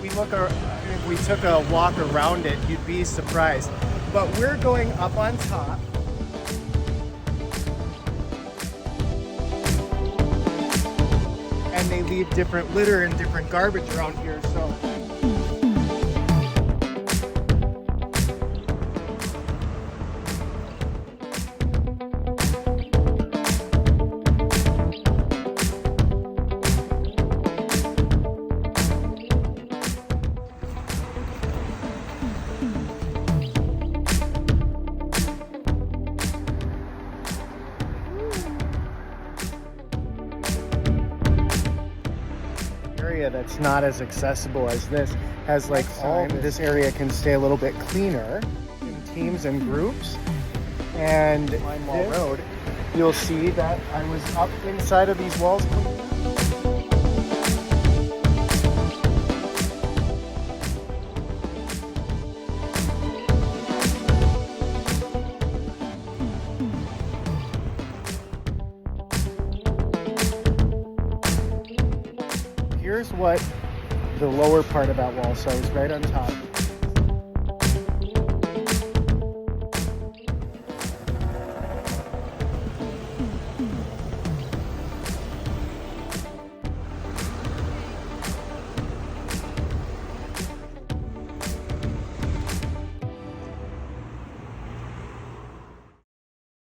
if we took a walk around it, you'd be surprised. But we're going up on top. And they leave different litter and different garbage around here, so. That's not as accessible as this has like all this area can stay a little bit cleaner in teams and groups. And Line Wall Road, you'll see that I was up inside of these walls. Here's what the lower part of that wall, so I was right on top.